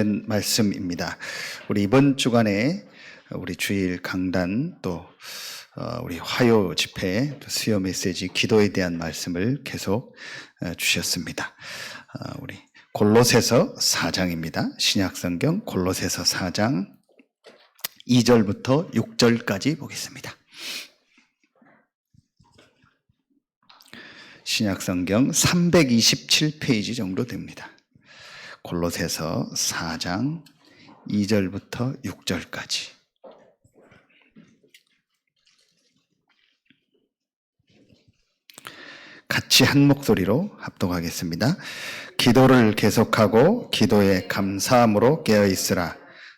말씀입니다. 우리 이번 주간에 우리 주일 강단 또 우리 화요 집회 수요 메시지 기도에 대한 말씀을 계속 주셨습니다. 우리 골로새서 4장입니다. 신약성경 골로새서 4장 2절부터 6절까지 보겠습니다. 신약성경 327페이지 정도 됩니다. 골로새서 4장 2절부터 6절까지. 같이 한 목소리로 합독하겠습니다. 기도를 계속하고 기도에 감사함으로 깨어있으라.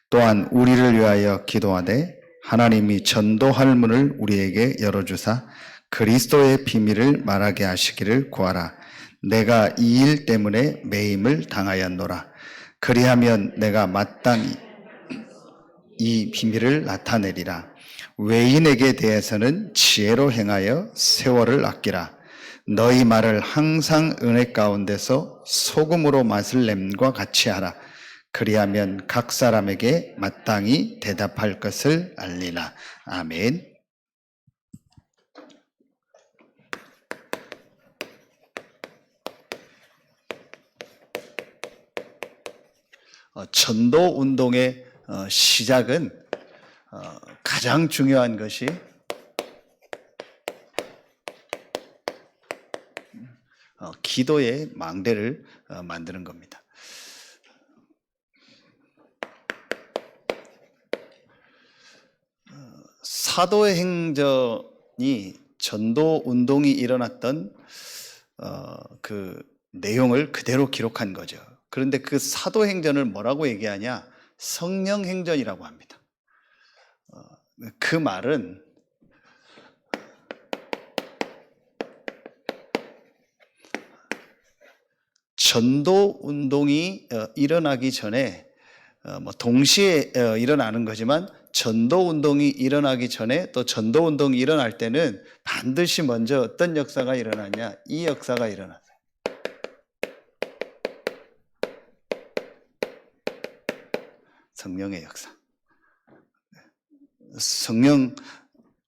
또한 우리를 위하여 기도하되 하나님이 전도할 문을 우리에게 열어주사 그리스도의 비밀을 말하게 하시기를 구하라. 내가 이 일 때문에 매임을 당하였노라. 그리하면 내가 마땅히 이 비밀을 나타내리라. 외인에게 대해서는 지혜로 행하여 세월을 아끼라. 너희 말을 항상 은혜 가운데서 소금으로 맛을 냄과 같이 하라. 그리하면 각 사람에게 마땅히 대답할 것을 알리라. 아멘. 전도 운동의 시작은 가장 중요한 것이 기도의 망대를 만드는 겁니다. 사도행전이 전도 운동이 일어났던 그 내용을 그대로 기록한 거죠. 그런데 그 사도행전을 뭐라고 얘기하냐? 성령행전이라고 합니다. 그 말은 전도 운동이 일어나기 전에 동시에 일어나는 거지만 전도 운동이 일어나기 전에 또 전도 운동이 일어날 때는 반드시 먼저 어떤 역사가 일어나냐? 이 역사가 일어났어요. 성령의 역사. 성령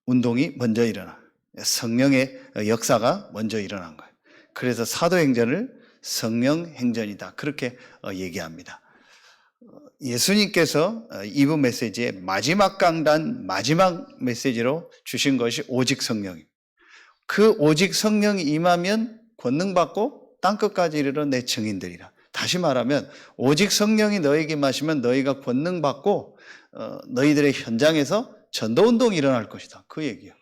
운동이 먼저 일어나. 성령의 역사가 먼저 일어난 거예요. 그래서 사도행전을 성령행전이다. 그렇게 얘기합니다. 예수님께서 이번 메시지의 마지막 강단, 마지막 메시지로 주신 것이 오직 성령입니다. 그 오직 성령이 임하면 권능받고 땅끝까지 이르러 내 증인들이라. 다시 말하면 오직 성령이 너에게 임하시면 너희가 권능받고 너희들의 현장에서 전도운동이 일어날 것이다. 그 얘기예요.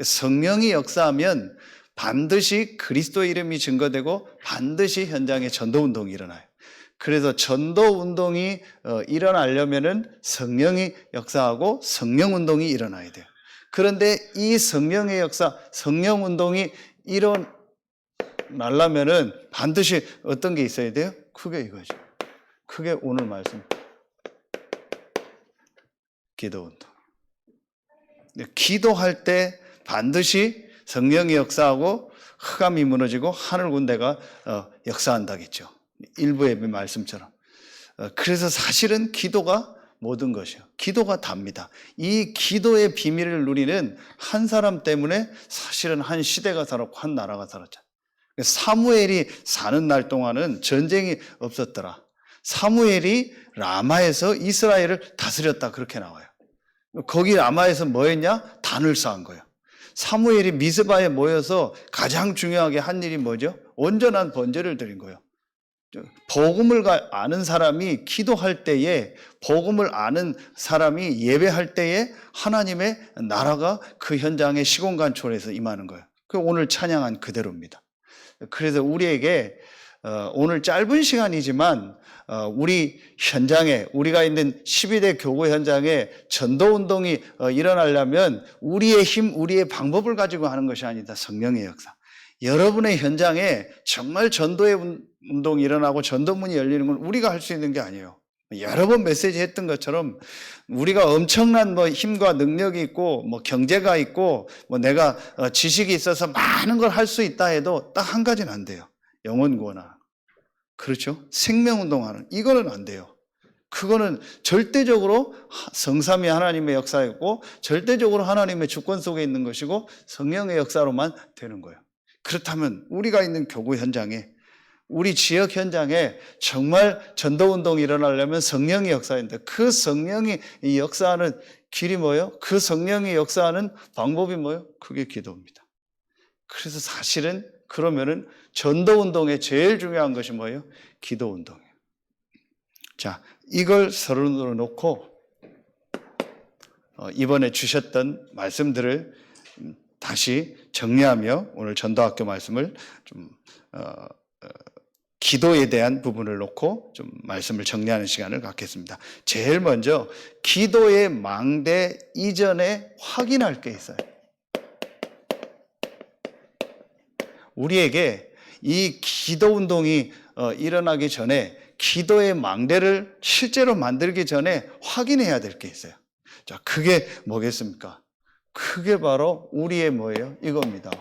성령이 역사하면 반드시 그리스도의 이름이 증거되고 반드시 현장에 전도운동이 일어나요. 그래서 전도운동이 일어나려면은 성령이 역사하고 성령운동이 일어나야 돼요. 그런데 이 성령의 역사, 성령운동이 일어나려면은 반드시 어떤 게 있어야 돼요? 크게 이거죠. 크게 오늘 말씀. 기도운동. 기도할 때 반드시 성령이 역사하고 흑암이 무너지고 하늘 군대가 역사한다겠죠. 일부 예배 말씀처럼. 그래서 사실은 기도가 모든 것이요. 기도가 답니다. 이 기도의 비밀을 누리는 한 사람 때문에 사실은 한 시대가 살았고 한 나라가 살았잖아요. 사무엘이 사는 날 동안은 전쟁이 없었더라. 사무엘이 라마에서 이스라엘을 다스렸다. 그렇게 나와요. 거기 라마에서 뭐 했냐? 단을 쌓은 거예요. 사무엘이 미스바에 모여서 가장 중요하게 한 일이 뭐죠? 온전한 번제를 드린 거예요. 복음을 아는 사람이 기도할 때에, 복음을 아는 사람이 예배할 때에 하나님의 나라가 그 현장에 시공간초에서 임하는 거예요. 그 오늘 찬양한 그대로입니다. 그래서 우리에게 오늘 짧은 시간이지만 우리 현장에, 우리가 있는 12대 교구 현장에 전도운동이 일어나려면 우리의 힘, 우리의 방법을 가지고 하는 것이 아니다. 성령의 역사. 여러분의 현장에 정말 전도의 운동이 일어나고 전도문이 열리는 건 우리가 할 수 있는 게 아니에요. 여러 번 메시지 했던 것처럼 우리가 엄청난 힘과 능력이 있고 경제가 있고 내가 지식이 있어서 많은 걸 할 수 있다 해도 딱 한 가지는 안 돼요. 영혼 구원하는. 그렇죠? 생명운동하는. 이거는 안 돼요. 그거는 절대적으로 성삼위 하나님의 역사였고 절대적으로 하나님의 주권 속에 있는 것이고 성령의 역사로만 되는 거예요. 그렇다면 우리가 있는 교구 현장에, 우리 지역 현장에 정말 전도운동이 일어나려면 성령의 역사인데, 그 성령이 역사하는 길이 뭐예요? 그 성령이 역사하는 방법이 뭐예요? 그게 기도입니다. 그래서 사실은 그러면은 전도운동의 제일 중요한 것이 뭐예요? 기도운동이에요. 자, 이걸 서론으로 놓고 이번에 주셨던 말씀들을 다시 정리하며 오늘 전도학교 말씀을 좀 기도에 대한 부분을 놓고 좀 말씀을 정리하는 시간을 갖겠습니다. 제일 먼저 기도의 망대 이전에 확인할 게 있어요. 우리에게 이 기도 운동이 일어나기 전에, 기도의 망대를 실제로 만들기 전에 확인해야 될 게 있어요. 자, 그게 뭐겠습니까? 그게 바로 우리의 뭐예요? 이겁니다.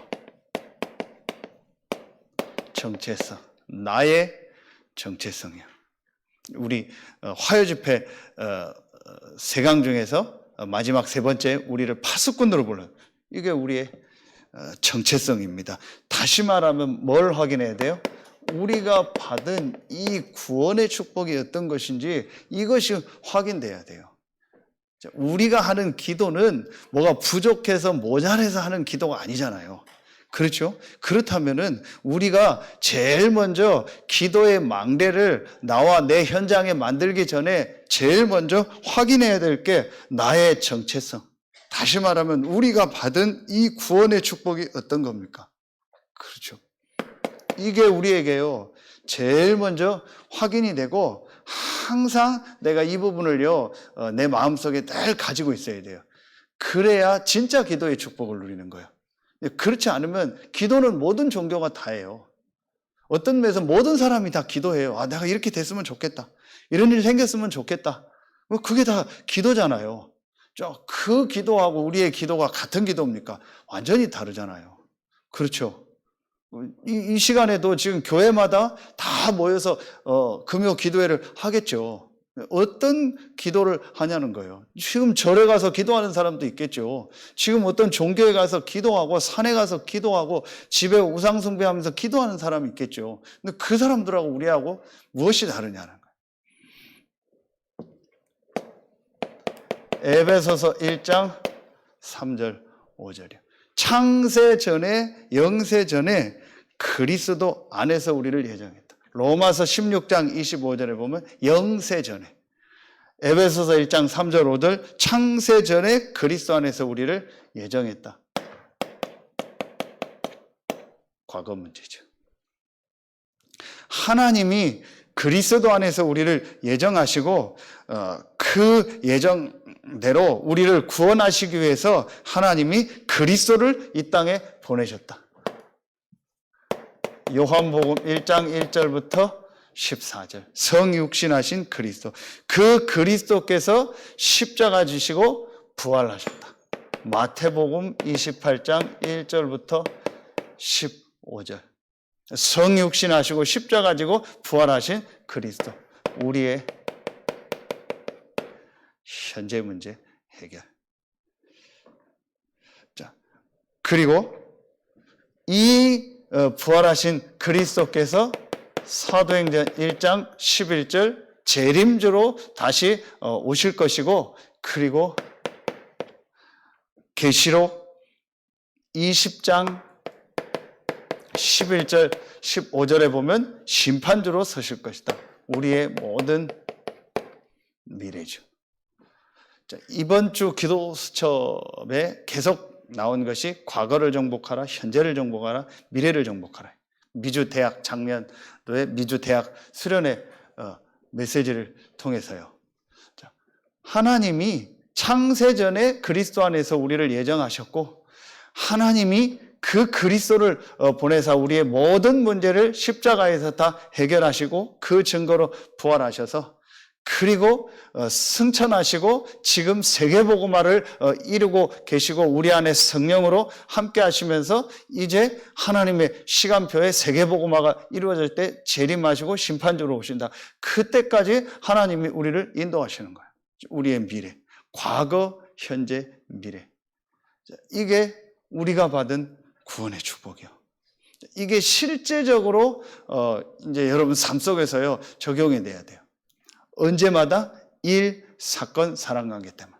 정체성. 나의 정체성이요. 우리 화요집회 3강 중에서 마지막 3번째 우리를 파수꾼으로 불러요. 이게 우리의 정체성입니다. 다시 말하면 뭘 확인해야 돼요? 우리가 받은 이 구원의 축복이 어떤 것인지 이것이 확인돼야 돼요. 우리가 하는 기도는 뭐가 부족해서 모자라서 하는 기도가 아니잖아요. 그렇죠? 그렇다면은 우리가 제일 먼저 기도의 망대를 나와 내 현장에 만들기 전에 제일 먼저 확인해야 될 게 나의 정체성. 다시 말하면 우리가 받은 이 구원의 축복이 어떤 겁니까? 그렇죠. 이게 우리에게요, 제일 먼저 확인이 되고 항상 내가 이 부분을요, 내 마음속에 늘 가지고 있어야 돼요. 그래야 진짜 기도의 축복을 누리는 거예요. 그렇지 않으면 기도는 모든 종교가 다 해요. 어떤 면에서 모든 사람이 다 기도해요. 아, 내가 이렇게 됐으면 좋겠다. 이런 일이 생겼으면 좋겠다. 그게 다 기도잖아요. 그 기도하고 우리의 기도가 같은 기도입니까? 완전히 다르잖아요. 그렇죠. 이 시간에도 지금 교회마다 다 모여서 금요 기도회를 하겠죠. 어떤 기도를 하냐는 거예요. 지금 절에 가서 기도하는 사람도 있겠죠. 지금 어떤 종교에 가서 기도하고 산에 가서 기도하고 집에 우상 숭배하면서 기도하는 사람이 있겠죠. 근데 그 사람들하고 우리하고 무엇이 다르냐는 거예요. 에베소서 1장 3절 5절이요. 창세 전에, 영세 전에 그리스도 안에서 우리를 예정했다. 로마서 16장 25절에 보면 영세 전에, 에베소서 1장 3절 5절 창세 전에 그리스도 안에서 우리를 예정했다. 과거 문제죠. 하나님이 그리스도 안에서 우리를 예정하시고 그 예정대로 우리를 구원하시기 위해서 하나님이 그리스도를 이 땅에 보내셨다. 요한복음 1장 1절부터 14절 성육신하신 그리스도, 그 그리스도께서 십자가 지시고 부활하셨다. 마태복음 28장 1절부터 15절 성육신하시고 십자가 지고 부활하신 그리스도, 우리의 현재 문제 해결. 자, 그리고 이 부활하신 그리스도께서 사도행전 1장 11절 재림주로 다시 오실 것이고, 그리고 계시록 20장 11절 15절에 보면 심판주로 서실 것이다. 우리의 모든 미래죠. 자, 이번 주 기도 수첩에 계속 나온 것이 과거를 정복하라, 현재를 정복하라, 미래를 정복하라. 미주 대학 작년도에 미주 대학 수련회 메시지를 통해서요. 자, 하나님이 창세전에 그리스도 안에서 우리를 예정하셨고, 하나님이 그 그리스도를 보내사 우리의 모든 문제를 십자가에서 다 해결하시고 그 증거로 부활하셔서 그리고 승천하시고 지금 세계복음화를 이루고 계시고 우리 안에 성령으로 함께 하시면서 이제 하나님의 시간표에 세계복음화가 이루어질 때 재림하시고 심판주로 오신다. 그때까지 하나님이 우리를 인도하시는 거예요. 우리의 미래, 과거, 현재, 미래. 이게 우리가 받은 구원의 축복이요. 이게 실제적으로 이제 여러분 삶 속에서요 적용이 돼야 돼요. 언제마다 일, 사건, 사랑관계 때만.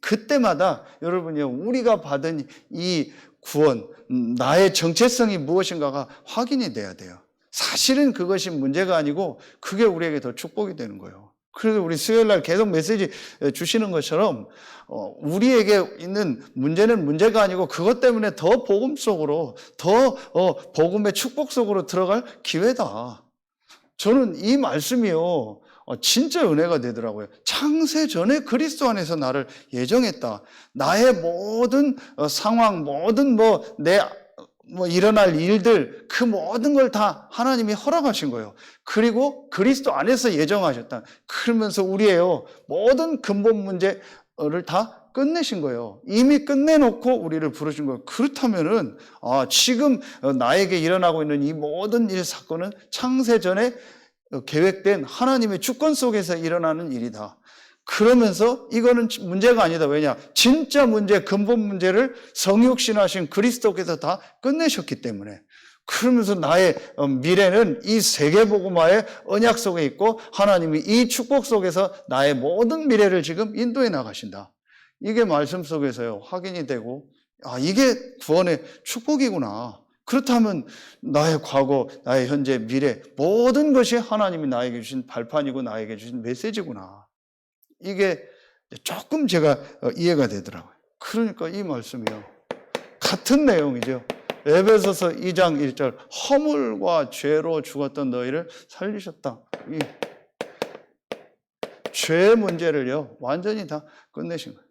그때마다 여러분이요 우리가 받은 이 구원, 나의 정체성이 무엇인가가 확인이 돼야 돼요. 사실은 그것이 문제가 아니고 그게 우리에게 더 축복이 되는 거예요. 그래서 우리 수요일 날 계속 메시지 주시는 것처럼 우리에게 있는 문제는 문제가 아니고 그것 때문에 더 복음 속으로 더 복음의 축복 속으로 들어갈 기회다. 저는 이 말씀이요 진짜 은혜가 되더라고요. 창세 전에 그리스도 안에서 나를 예정했다. 나의 모든 상황, 모든 일어날 일들, 그 모든 걸 다 하나님이 허락하신 거예요. 그리고 그리스도 안에서 예정하셨다. 그러면서 우리의 모든 근본 문제를 다 끝내신 거예요. 이미 끝내놓고 우리를 부르신 거예요. 그렇다면은, 지금 나에게 일어나고 있는 이 모든 일, 사건은 창세 전에 계획된 하나님의 주권 속에서 일어나는 일이다. 그러면서 이거는 문제가 아니다. 왜냐? 진짜 문제, 근본 문제를 성육신하신 그리스도께서 다 끝내셨기 때문에. 그러면서 나의 미래는 이 세계복음화의 언약 속에 있고 하나님이 이 축복 속에서 나의 모든 미래를 지금 인도해 나가신다. 이게 말씀 속에서요 확인이 되고 이게 구원의 축복이구나. 그렇다면 나의 과거, 나의 현재, 미래 모든 것이 하나님이 나에게 주신 발판이고 나에게 주신 메시지구나. 이게 조금 제가 이해가 되더라고요. 그러니까 이 말씀이요 같은 내용이죠. 에베소서 2장 1절 허물과 죄로 죽었던 너희를 살리셨다. 이 죄의 문제를요 완전히 다 끝내신 거예요.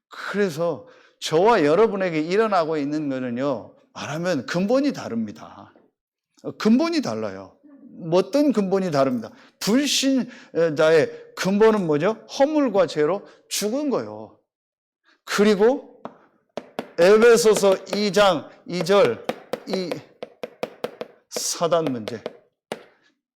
그래서 저와 여러분에게 일어나고 있는 거는요 말하면 근본이 다릅니다. 근본이 달라요. 어떤 근본이 다릅니다. 불신자의 근본은 뭐죠? 허물과 죄로 죽은 거예요. 그리고 에베소서 2장 2절 이 사단 문제.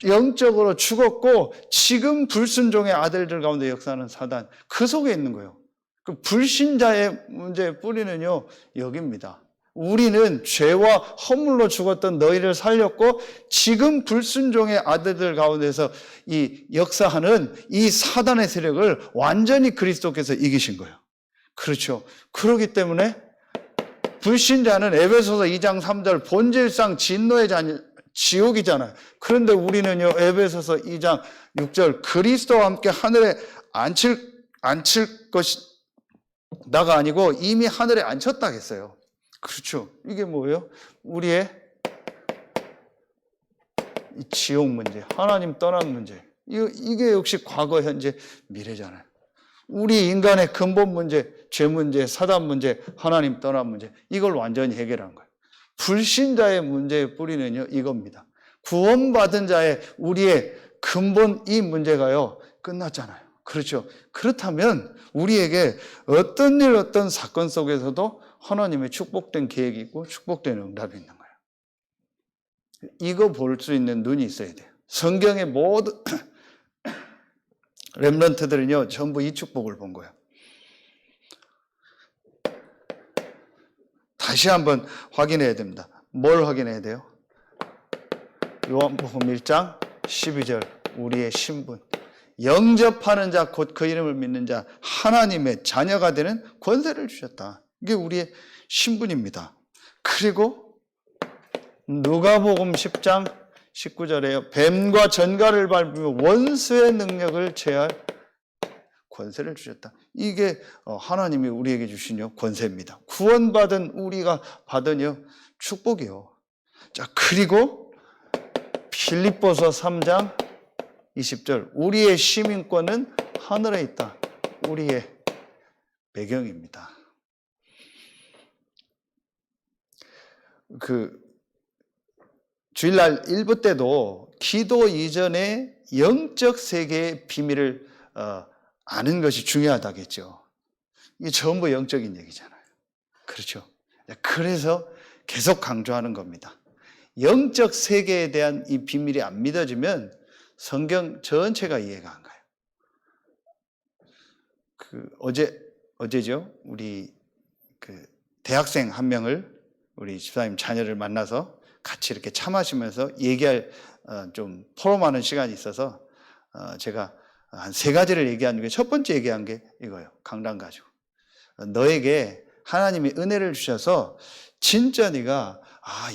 영적으로 죽었고 지금 불순종의 아들들 가운데 역사하는 사단. 그 속에 있는 거예요. 그 불신자의 문제의 뿌리는요 여기입니다. 우리는 죄와 허물로 죽었던 너희를 살렸고 지금 불순종의 아들들 가운데서 이 역사하는 이 사단의 세력을 완전히 그리스도께서 이기신 거예요. 그렇죠. 그렇기 때문에 불신자는 에베소서 2장 3절 본질상 진노의 자녀 지옥이잖아요. 그런데 우리는요 에베소서 2장 6절 그리스도와 함께 하늘에 앉힐 것이 나가 아니고 이미 하늘에 앉혔다 했어요. 그렇죠. 이게 뭐예요? 우리의 지옥 문제, 하나님 떠난 문제. 이게 역시 과거, 현재, 미래잖아요. 우리 인간의 근본 문제, 죄 문제, 사단 문제, 하나님 떠난 문제. 이걸 완전히 해결한 거예요. 불신자의 문제의 뿌리는요, 이겁니다. 구원받은 자의 우리의 근본 이 문제가요, 끝났잖아요. 그렇죠. 그렇다면 우리에게 어떤 일, 어떤 사건 속에서도 하나님의 축복된 계획이 있고 축복된 응답이 있는 거예요. 이거 볼 수 있는 눈이 있어야 돼요. 성경의 모든 렘넌트들은요 전부 이 축복을 본 거예요. 다시 한번 확인해야 됩니다. 뭘 확인해야 돼요? 요한복음 1장 12절 우리의 신분 영접하는 자 곧 그 이름을 믿는 자 하나님의 자녀가 되는 권세를 주셨다. 이게 우리의 신분입니다. 그리고 누가복음 10장 19절에요. 뱀과 전갈을 밟으며 원수의 능력을 제할 권세를 주셨다. 이게 하나님이 우리에게 주신 권세입니다. 구원받은 우리가 받은 축복이요. 자, 그리고 빌립보서 3장 20절 우리의 시민권은 하늘에 있다. 우리의 배경입니다. 주일날 1부 때도 기도 이전에 영적 세계의 비밀을 아는 것이 중요하다겠죠. 이게 전부 영적인 얘기잖아요. 그렇죠. 그래서 계속 강조하는 겁니다. 영적 세계에 대한 이 비밀이 안 믿어지면 성경 전체가 이해가 안 가요. 어제죠. 우리 대학생 한 명을 우리 집사님 자녀를 만나서 같이 이렇게 차 마시면서 얘기할 좀 포럼하는 시간이 있어서 제가 한 3가지를 얘기한 중에 첫 번째 얘기한 게 이거예요. 강단 가지고. 너에게 하나님이 은혜를 주셔서 진짜 네가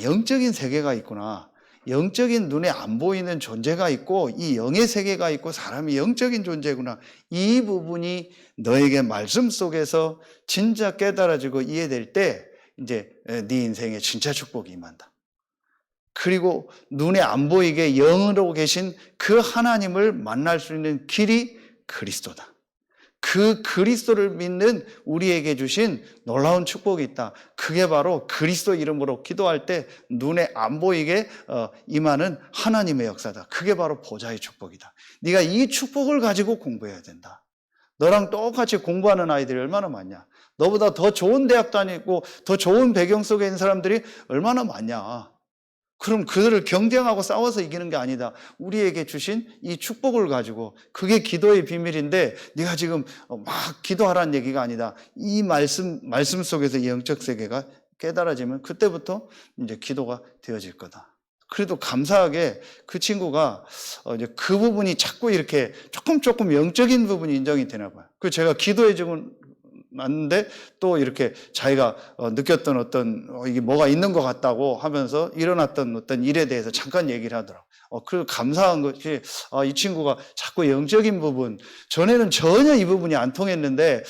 영적인 세계가 있구나. 영적인 눈에 안 보이는 존재가 있고 이 영의 세계가 있고 사람이 영적인 존재구나. 이 부분이 너에게 말씀 속에서 진짜 깨달아지고 이해될 때 이제 네 인생에 진짜 축복이 임한다. 그리고 눈에 안 보이게 영으로 계신 그 하나님을 만날 수 있는 길이 그리스도다. 그 그리스도를 믿는 우리에게 주신 놀라운 축복이 있다. 그게 바로 그리스도 이름으로 기도할 때 눈에 안 보이게 임하는 하나님의 역사다. 그게 바로 보좌의 축복이다. 네가 이 축복을 가지고 공부해야 된다. 너랑 똑같이 공부하는 아이들이 얼마나 많냐. 너보다 더 좋은 대학 다니고 더 좋은 배경 속에 있는 사람들이 얼마나 많냐. 그럼 그들을 경쟁하고 싸워서 이기는 게 아니다. 우리에게 주신 이 축복을 가지고 그게 기도의 비밀인데 네가 지금 막 기도하라는 얘기가 아니다. 이 말씀 속에서 이 영적 세계가 깨달아지면 그때부터 이제 기도가 되어질 거다. 그래도 감사하게 그 친구가 이제 그 부분이 자꾸 이렇게 조금 영적인 부분이 인정이 되나 봐요. 그 제가 기도해 주면 맞는데 또 이렇게 자기가 느꼈던 어떤 이게 뭐가 있는 것 같다고 하면서 일어났던 어떤 일에 대해서 잠깐 얘기를 하더라고요. 그 감사한 것이 이 친구가 자꾸 영적인 부분, 전에는 전혀 이 부분이 안 통했는데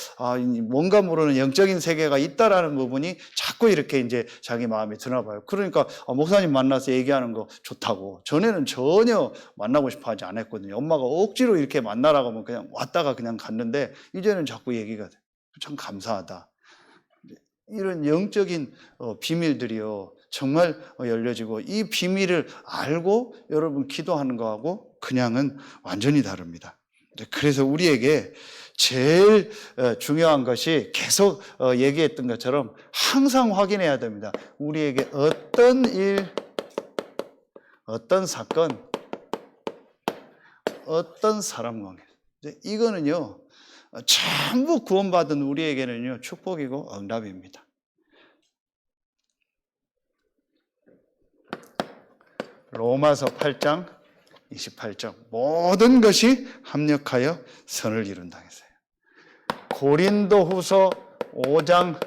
뭔가 모르는 영적인 세계가 있다라는 부분이 자꾸 이렇게 이제 자기 마음에 드나 봐요. 그러니까 목사님 만나서 얘기하는 거 좋다고. 전에는 전혀 만나고 싶어 하지 않았거든요. 엄마가 억지로 이렇게 만나라고 하면 그냥 왔다가 그냥 갔는데 이제는 자꾸 얘기가 돼요. 참 감사하다. 이런 영적인 비밀들이요 정말 열려지고 이 비밀을 알고 여러분 기도하는 거하고 그냥은 완전히 다릅니다. 그래서 우리에게 제일 중요한 것이 계속 얘기했던 것처럼 항상 확인해야 됩니다. 우리에게 어떤 일, 어떤 사건, 어떤 사람 관계, 이거는요 전부 구원받은 우리에게는요 축복이고 응답입니다. 로마서 8장 28절 모든 것이 합력하여 선을 이룬다 했어요. 고린도후서 5장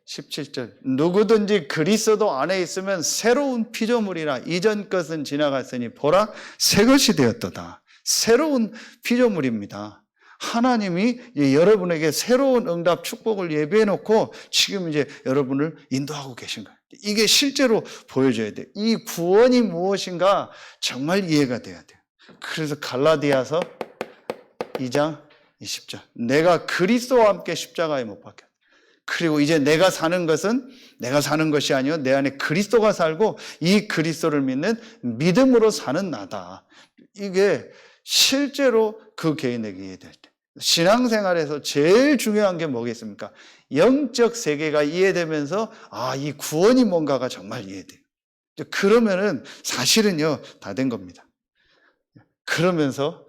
17절 누구든지 그리스도 안에 있으면 새로운 피조물이라 이전 것은 지나갔으니 보라 새 것이 되었도다. 새로운 피조물입니다. 하나님이 여러분에게 새로운 응답 축복을 예비해 놓고 지금 이제 여러분을 인도하고 계신 거예요. 이게 실제로 보여져야 돼요. 이 구원이 무엇인가 정말 이해가 돼야 돼요. 그래서 갈라디아서 2장 20절 내가 그리스도와 함께 십자가에 못 박혔다. 그리고 이제 내가 사는 것은 내가 사는 것이 아니요 내 안에 그리스도가 살고 이 그리스도를 믿는 믿음으로 사는 나다. 이게 실제로 그 개인에게 이해될 때 신앙생활에서 제일 중요한 게 뭐겠습니까? 영적 세계가 이해되면서 이 구원이 뭔가가 정말 이해돼요. 그러면은 사실은요 다 된 겁니다. 그러면서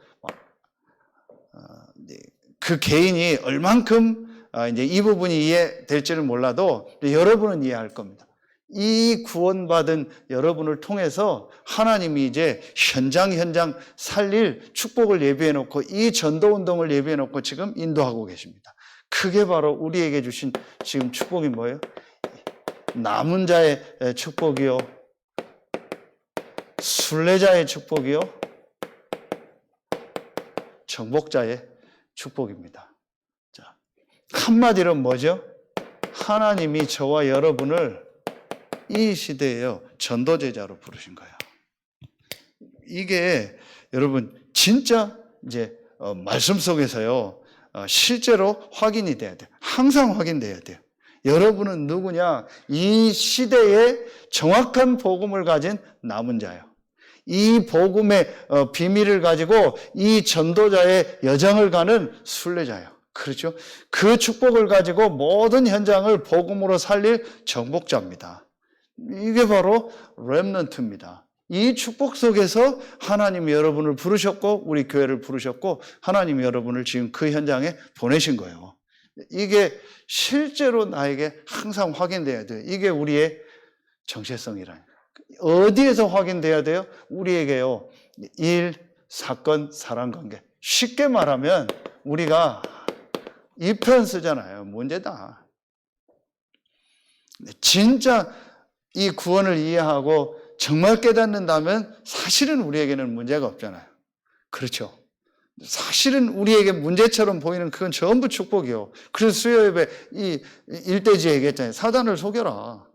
그 개인이 얼만큼 이제 이 부분이 이해될지는 몰라도 여러분은 이해할 겁니다. 이 구원받은 여러분을 통해서 하나님이 이제 현장 살릴 축복을 예비해 놓고 이 전도운동을 예비해 놓고 지금 인도하고 계십니다. 그게 바로 우리에게 주신 지금 축복이 뭐예요? 남은 자의 축복이요, 순례자의 축복이요, 정복자의 축복입니다. 자, 한마디로 뭐죠? 하나님이 저와 여러분을 이 시대에요 전도제자로 부르신 거예요. 이게 여러분 진짜 이제 말씀 속에서요 실제로 확인이 돼야 돼요. 항상 확인돼야 돼요. 여러분은 누구냐? 이 시대에 정확한 복음을 가진 남은 자예요. 이 복음의 비밀을 가지고 이 전도자의 여정을 가는 순례자예요. 그렇죠? 그 축복을 가지고 모든 현장을 복음으로 살릴 정복자입니다. 이게 바로 렘넌트입니다. 이 축복 속에서 하나님이 여러분을 부르셨고 우리 교회를 부르셨고 하나님이 여러분을 지금 그 현장에 보내신 거예요. 이게 실제로 나에게 항상 확인돼야 돼요. 이게 우리의 정체성이라는. 어디에서 확인돼야 돼요? 우리에게요. 일, 사건, 사랑관계. 쉽게 말하면 우리가 이 표현 쓰잖아요. 문제다. 진짜 이 구원을 이해하고 정말 깨닫는다면 사실은 우리에게는 문제가 없잖아요. 그렇죠? 사실은 우리에게 문제처럼 보이는 그건 전부 축복이요. 그래서 수요예배 이 일대지에 얘기했잖아요. 사단을 속여라.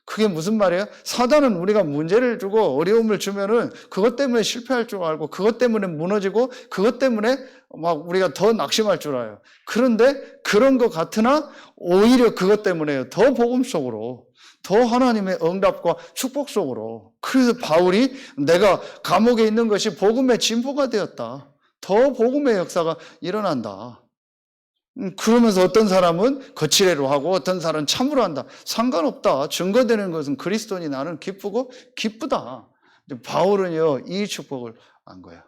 그게 무슨 말이에요? 사단은 우리가 문제를 주고 어려움을 주면은 그것 때문에 실패할 줄 알고 그것 때문에 무너지고 그것 때문에 막 우리가 더 낙심할 줄 알아요. 그런데 그런 것 같으나 오히려 그것 때문에요. 더 복음 속으로, 더 하나님의 응답과 축복 속으로. 그래서 바울이 내가 감옥에 있는 것이 복음의 진보가 되었다. 더 복음의 역사가 일어난다. 그러면서 어떤 사람은 거칠애로 하고 어떤 사람은 참으로 한다. 상관없다. 증거되는 것은 그리스도니 나는 기쁘고 기쁘다. 바울은요, 이 축복을 안 거야.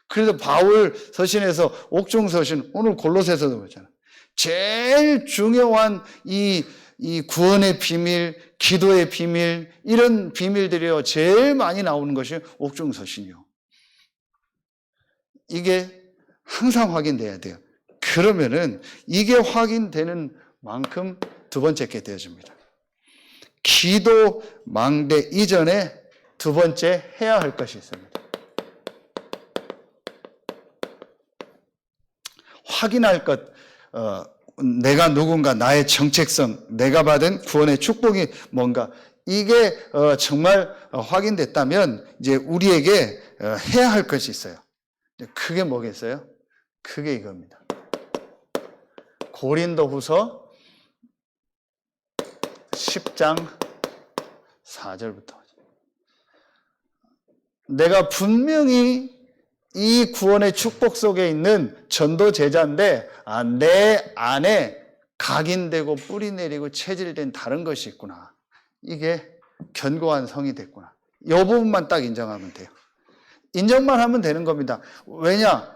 그래서 바울 서신에서 옥중 서신, 오늘 골로새서도 그렇잖아. 제일 중요한 이 구원의 비밀, 기도의 비밀, 이런 비밀들이요, 제일 많이 나오는 것이 옥중 서신이요. 이게 항상 확인돼야 돼요. 그러면은 이게 확인되는 만큼 두 번째 게 되어집니다. 기도 망대 이전에 두 번째 해야 할 것이 있습니다. 확인할 것, 내가 누군가, 나의 정체성, 내가 받은 구원의 축복이 뭔가, 이게 정말 확인됐다면 이제 우리에게 해야 할 것이 있어요. 그게 뭐겠어요? 그게 이겁니다. 고린도후서 10장 4절부터. 내가 분명히 이 구원의 축복 속에 있는 전도 제자인데 내 안에 각인되고 뿌리 내리고 체질된 다른 것이 있구나. 이게 견고한 성이 됐구나. 이 부분만 딱 인정하면 돼요. 인정만 하면 되는 겁니다. 왜냐?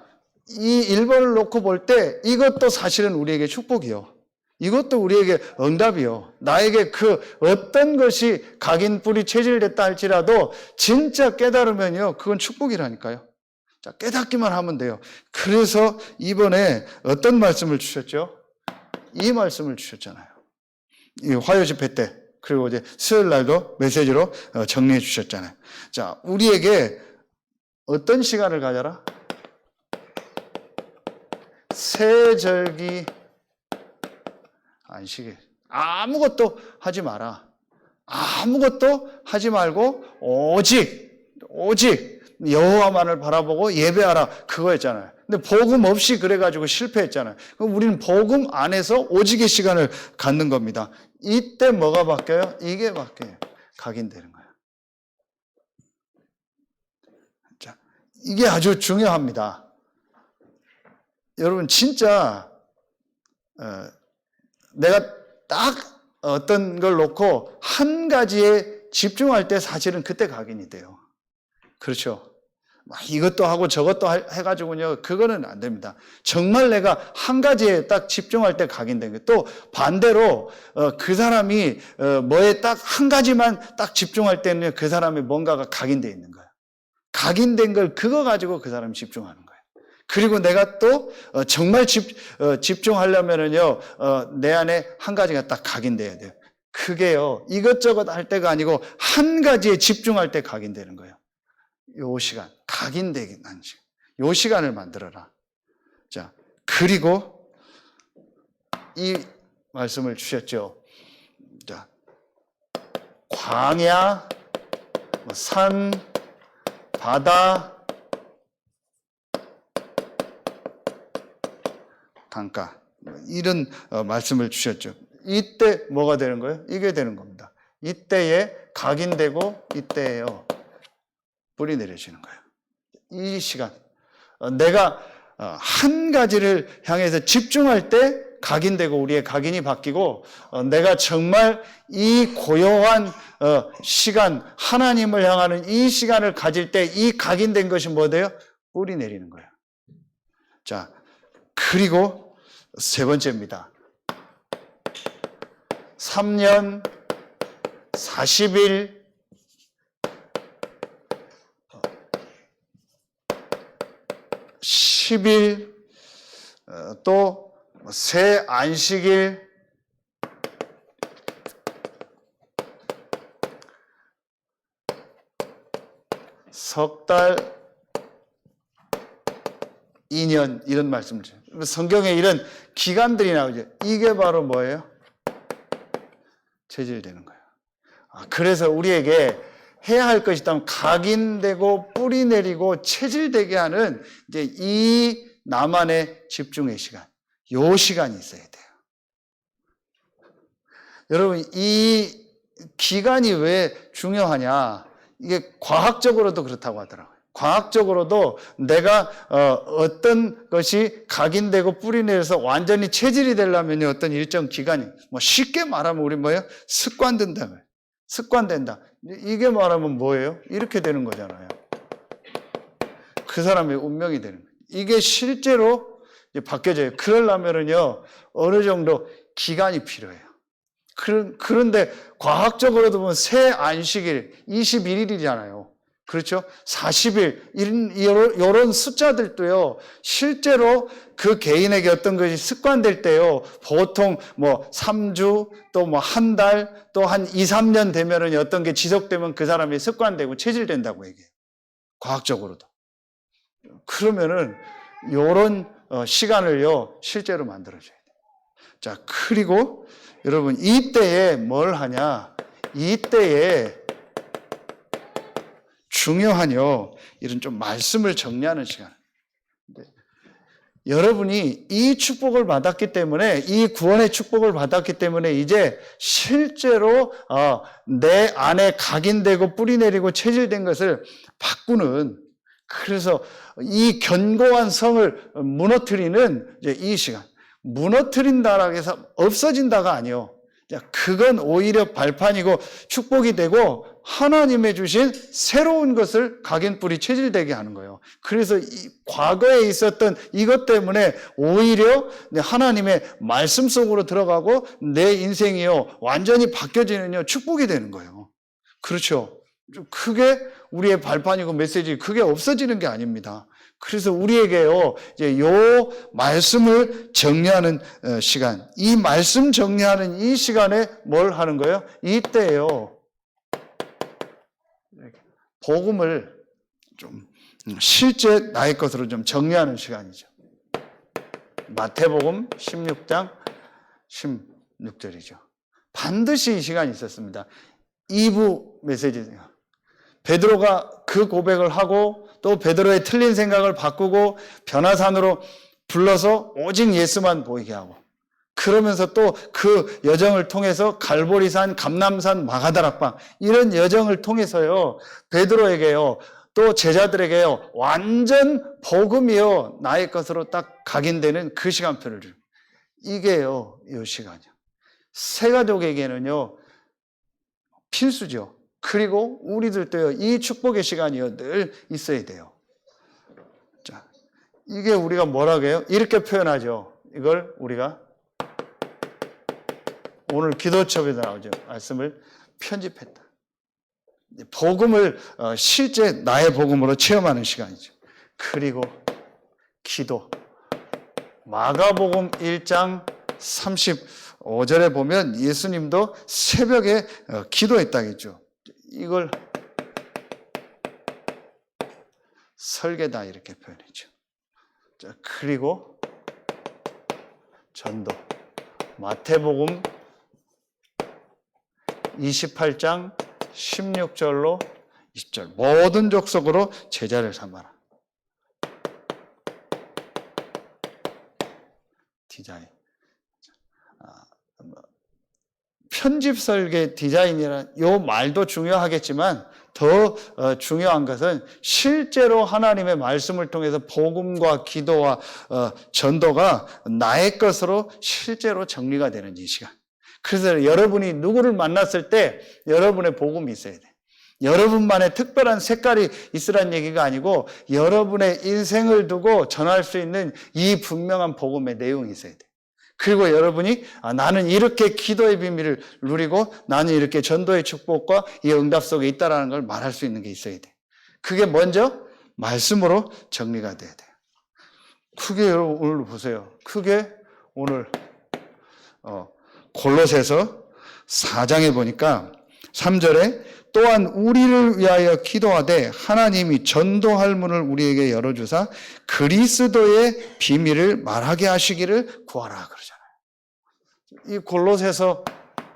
이 1번을 놓고 볼 때 이것도 사실은 우리에게 축복이요. 이것도 우리에게 응답이요. 나에게 그 어떤 것이 각인 뿌리 체질됐다 할지라도 진짜 깨달으면요, 그건 축복이라니까요. 자, 깨닫기만 하면 돼요. 그래서 이번에 어떤 말씀을 주셨죠? 이 말씀을 주셨잖아요. 이 화요 집회 때, 그리고 이제 수요일 날도 메시지로 정리해 주셨잖아요. 자, 우리에게 어떤 시간을 가져라? 세절기 안식일. 아무것도 하지 마라. 아무것도 하지 말고 오직 여호와만을 바라보고 예배하라. 그거였잖아요. 근데 복음 없이 그래가지고 실패했잖아요. 그럼 우리는 복음 안에서 오직의 시간을 갖는 겁니다. 이때 뭐가 바뀌어요? 이게 바뀌어요. 각인되는 거예요. 자, 이게 아주 중요합니다. 여러분 진짜 내가 딱 어떤 걸 놓고 한 가지에 집중할 때 사실은 그때 각인이 돼요. 그렇죠? 이것도 하고 저것도 해가지고요, 그거는 안 됩니다. 정말 내가 한 가지에 딱 집중할 때 각인된 거예요. 또 반대로 그 사람이 뭐에 딱 한 가지만 딱 집중할 때는 그 사람이 뭔가가 각인되어 있는 거예요. 각인된 걸 그거 가지고 그 사람이 집중하는 거예요. 그리고 내가 또 정말 집중하려면은요, 내 안에 한 가지가 딱 각인돼야 돼요. 그게요, 이것저것 할 때가 아니고 한 가지에 집중할 때 각인되는 거예요. 요 시간, 각인되긴 한 시간. 요 시간을 만들어라. 자, 그리고 이 말씀을 주셨죠. 자, 광야, 산, 바다, 강가, 이런 말씀을 주셨죠. 이때 뭐가 되는 거예요? 이게 되는 겁니다. 이때에 각인되고 이때에요, 뿌리 내려지는 거예요. 이 시간 내가 한 가지를 향해서 집중할 때 각인되고 우리의 각인이 바뀌고 내가 정말 이 고요한 시간 하나님을 향하는 이 시간을 가질 때 이 각인된 것이 뭐 돼요? 뿌리 내리는 거예요. 자, 그리고 세 번째입니다. 3년 40일 10일 또 새 안식일 석 달 2년 이런 말씀을 드려요. 성경에 이런 기간들이 나오죠. 이게 바로 뭐예요? 체질되는 거예요. 그래서 우리에게 해야 할 것이 있다면 각인되고 뿌리 내리고 체질되게 하는 이제 이 나만의 집중의 시간, 요 시간이 있어야 돼요. 여러분, 이 기간이 왜 중요하냐? 이게 과학적으로도 그렇다고 하더라고요. 과학적으로도 내가 어떤 것이 각인되고 뿌리 내려서 완전히 체질이 되려면 어떤 일정 기간이, 뭐 쉽게 말하면 우리 뭐예요? 습관된다고요. 습관된다. 이게 말하면 뭐예요? 이렇게 되는 거잖아요. 그 사람의 운명이 되는 거예요. 이게 실제로 바뀌어져요. 그러려면은요, 어느 정도 기간이 필요해요. 그런데 과학적으로도 보면 새 안식일 21일이잖아요. 그렇죠? 40일 이런 숫자들도요. 실제로 그 개인에게 어떤 것이 습관될 때요. 보통 뭐 3주 또 뭐 한 달 또 한 2, 3년 되면은 어떤 게 지속되면 그 사람이 습관되고 체질된다고 얘기해요. 과학적으로도. 그러면은 요런 시간을요. 실제로 만들어 줘야 돼요. 자, 그리고 여러분 이때에 뭘 하냐? 이때에 중요한요. 이런 좀 말씀을 정리하는 시간. 여러분이 이 축복을 받았기 때문에 이 구원의 축복을 받았기 때문에 이제 실제로 내 안에 각인되고 뿌리 내리고 체질된 것을 바꾸는 그래서 이 견고한 성을 무너뜨리는 이제 이 시간. 무너뜨린다라고 해서 없어진다가 아니요. 그건 오히려 발판이고 축복이 되고 하나님의 주신 새로운 것을 각인뿌리 체질되게 하는 거예요. 그래서 과거에 있었던 이것 때문에 오히려 하나님의 말씀 속으로 들어가고 내 인생이요 완전히 바뀌어지는 축복이 되는 거예요. 그렇죠? 그게 우리의 발판이고 메시지 그게 없어지는 게 아닙니다. 그래서 우리에게요, 이제 요 말씀을 정리하는 시간, 이 말씀 정리하는 이 시간에 뭘 하는 거예요? 이때요, 복음을 좀 실제 나의 것으로 좀 정리하는 시간이죠. 마태복음 16장 16절이죠. 반드시 이 시간이 있었습니다. 2부 메시지예요. 베드로가 그 고백을 하고 또 베드로의 틀린 생각을 바꾸고 변화산으로 불러서 오직 예수만 보이게 하고 그러면서 또 그 여정을 통해서 갈보리산, 감람산, 마가다락방 이런 여정을 통해서요 베드로에게요 또 제자들에게요 완전 복음이요 나의 것으로 딱 각인되는 그 시간표를 줍니다. 이게요 이 시간이요 새 가족에게는요 필수죠. 그리고 우리들도요, 이 축복의 시간이요, 늘 있어야 돼요. 자, 이게 우리가 뭐라고 해요? 이렇게 표현하죠. 이걸 우리가 오늘 기도첩에도 나오죠. 말씀을 편집했다. 복음을 실제 나의 복음으로 체험하는 시간이죠. 그리고 기도. 마가복음 1장 35절에 보면 예수님도 새벽에 기도했다겠죠. 이걸 설계다 이렇게 표현했죠. 자, 그리고 전도. 마태복음 28장 16절로 20절. 모든 족속으로 제자를 삼아라. 디자인. 편집 설계 디자인이라는 요 말도 중요하겠지만 더 중요한 것은 실제로 하나님의 말씀을 통해서 복음과 기도와 전도가 나의 것으로 실제로 정리가 되는 이 시간. 그래서 여러분이 누구를 만났을 때 여러분의 복음이 있어야 돼. 여러분만의 특별한 색깔이 있으란 얘기가 아니고 여러분의 인생을 두고 전할 수 있는 이 분명한 복음의 내용이 있어야 돼. 그리고 여러분이 나는 이렇게 기도의 비밀을 누리고 나는 이렇게 전도의 축복과 이 응답 속에 있다라는 걸 말할 수 있는 게 있어야 돼. 그게 먼저 말씀으로 정리가 돼야 돼요. 크게 오늘 보세요. 크게 오늘 골로새서 4장에 보니까 3절에 또한 우리를 위하여 기도하되 하나님이 전도할 문을 우리에게 열어주사 그리스도의 비밀을 말하게 하시기를 구하라 그러잖아요. 이 골로새서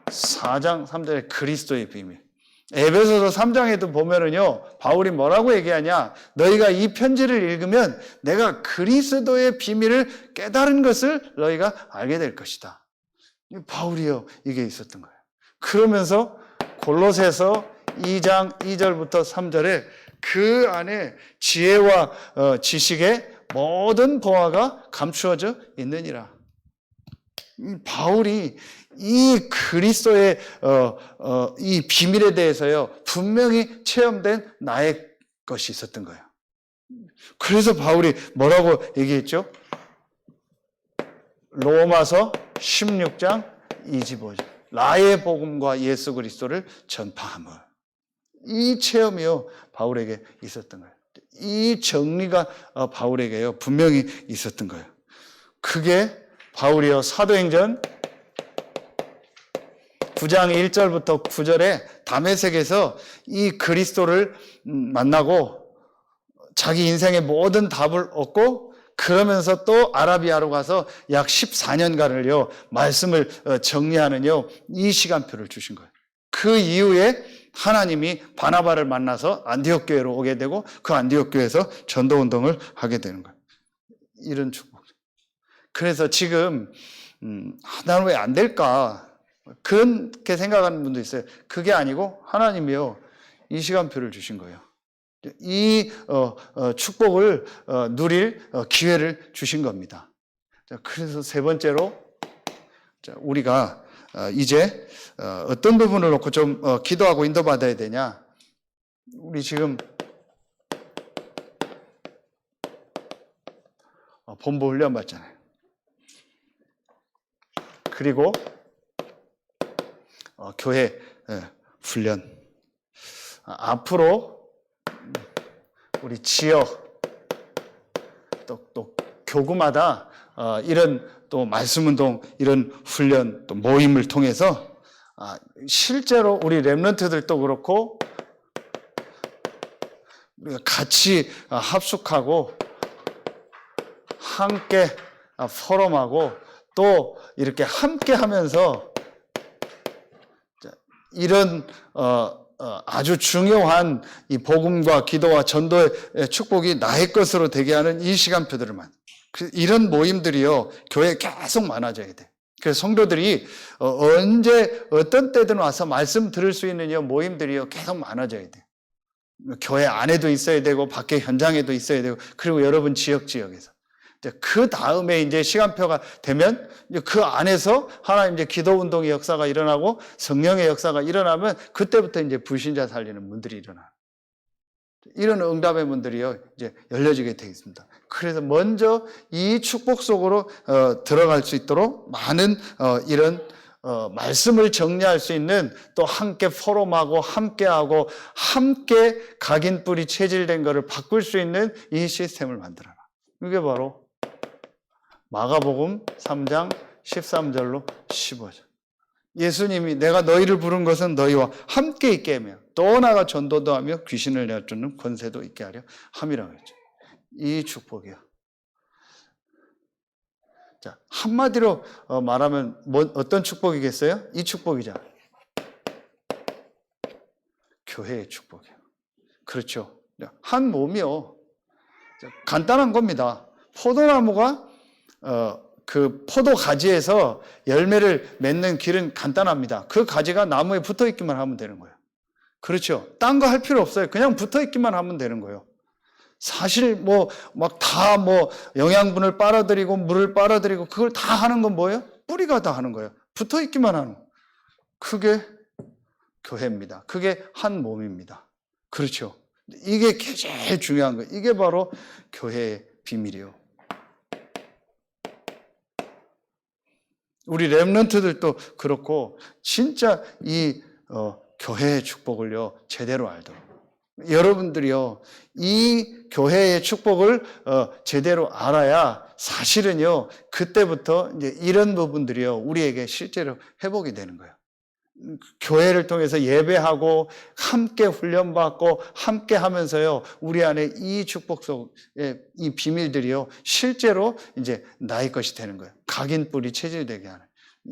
4장 3절에 그리스도의 비밀. 에베소서 3장에도 보면은요, 바울이 뭐라고 얘기하냐? 너희가 이 편지를 읽으면 내가 그리스도의 비밀을 깨달은 것을 너희가 알게 될 것이다. 바울이요, 이게 있었던 거예요. 그러면서 골로새서 2장 2절부터 3절에 그 안에 지혜와 지식의 모든 보화가 감추어져 있느니라. 바울이 이 그리스도의 이 비밀에 대해서요 분명히 체험된 나의 것이 있었던 거예요. 그래서 바울이 뭐라고 얘기했죠? 로마서 16장 25절 나의 복음과 예수 그리스도를 전파함을. 이 체험이요 바울에게 있었던 거예요. 이 정리가 바울에게요 분명히 있었던 거예요. 그게 바울이요 사도행전 9장 1절부터 9절에 다메섹에서 이 그리스도를 만나고 자기 인생의 모든 답을 얻고 그러면서 또 아라비아로 가서 약 14년간을요 말씀을 정리하는요 이 시간표를 주신 거예요. 그 이후에 하나님이 바나바를 만나서 안디옥 교회로 오게 되고 그 안디옥 교회에서 전도 운동을 하게 되는 거예요. 이런 축복. 그래서 지금 나는 왜 안 될까? 그렇게 생각하는 분도 있어요. 그게 아니고 하나님이요 이 시간표를 주신 거예요. 이 축복을 누릴 기회를 주신 겁니다. 그래서 세 번째로 우리가 이제 어떤 부분을 놓고 좀 기도하고 인도받아야 되냐? 우리 지금 본부 훈련 받잖아요. 그리고 교회 훈련. 앞으로 우리 지역 또 교구마다 이런 또 말씀운동 이런 훈련 또 모임을 통해서 실제로 우리 렘넌트들도 그렇고 우리가 같이 합숙하고 함께 포럼하고 또 이렇게 함께 하면서 이런 아주 중요한 이 복음과 기도와 전도의 축복이 나의 것으로 되게 하는 이 시간표들만 이런 모임들이요 교회에 계속 많아져야 돼. 그래서 성도들이 언제 어떤 때든 와서 말씀 들을 수 있는 이 모임들이요 계속 많아져야 돼. 교회 안에도 있어야 되고 밖에 현장에도 있어야 되고 그리고 여러분 지역에서 그 다음에 이제 시간표가 되면 그 안에서 하나님 이제 기도 운동의 역사가 일어나고 성령의 역사가 일어나면 그때부터 이제 불신자 살리는 문들이 일어나. 이런 응답의 문들이요 이제 열려지게 되어 있습니다. 그래서 먼저 이 축복 속으로 들어갈 수 있도록 많은 이런 말씀을 정리할 수 있는 또 함께 포럼하고 함께하고 함께 각인뿌리 체질된 것을 바꿀 수 있는 이 시스템을 만들어라. 이게 바로 마가복음 3장 13절로 15절. 예수님이 내가 너희를 부른 것은 너희와 함께 있게 하며 또 나아가 전도도 하며 귀신을 내쫓는 권세도 있게 하려 함이라고 했죠. 이 축복이요. 자, 한마디로 말하면 어떤 축복이겠어요? 이 축복이죠. 교회의 축복이요. 그렇죠. 한 몸이요. 간단한 겁니다. 포도나무가 그 포도 가지에서 열매를 맺는 길은 간단합니다. 그 가지가 나무에 붙어 있기만 하면 되는 거예요. 그렇죠. 딴 거 할 필요 없어요. 그냥 붙어 있기만 하면 되는 거예요. 사실 영양분을 빨아들이고 물을 빨아들이고 그걸 다 하는 건 뭐예요? 뿌리가 다 하는 거예요. 붙어 있기만 하는 거. 그게 교회입니다. 그게 한 몸입니다. 그렇죠. 이게 제일 중요한 거예요. 이게 바로 교회의 비밀이에요. 우리 렘넌트들도 그렇고 진짜 이 교회의 축복을요 제대로 알도록 여러분들이요 이 교회의 축복을 제대로 알아야 사실은요 그때부터 이제 이런 부분들이요 우리에게 실제로 회복이 되는 거예요. 교회를 통해서 예배하고 함께 훈련받고 함께 하면서요 우리 안에 이 축복 속의 이 비밀들이요 실제로 이제 나의 것이 되는 거예요. 각인 뿌리 체질되게 하는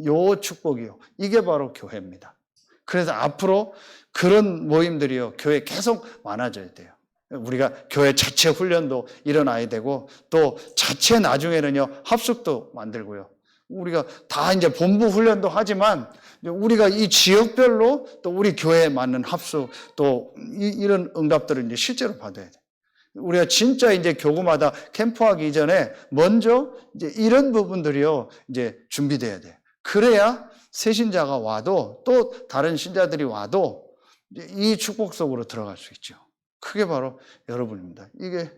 요 축복이요 이게 바로 교회입니다. 그래서 앞으로 그런 모임들이요 교회 계속 많아져야 돼요. 우리가 교회 자체 훈련도 일어나야 되고 또 자체 나중에는요 합숙도 만들고요. 우리가 다 이제 본부 훈련도 하지만 우리가 이 지역별로 또 우리 교회에 맞는 합숙 또 이런 응답들을 이제 실제로 받아야 돼. 우리가 진짜 이제 교구마다 캠프하기 이전에 먼저 이제 이런 부분들이요 이제 준비돼야 돼. 그래야 새 신자가 와도 또 다른 신자들이 와도 이 축복 속으로 들어갈 수 있죠. 그게 바로 여러분입니다. 이게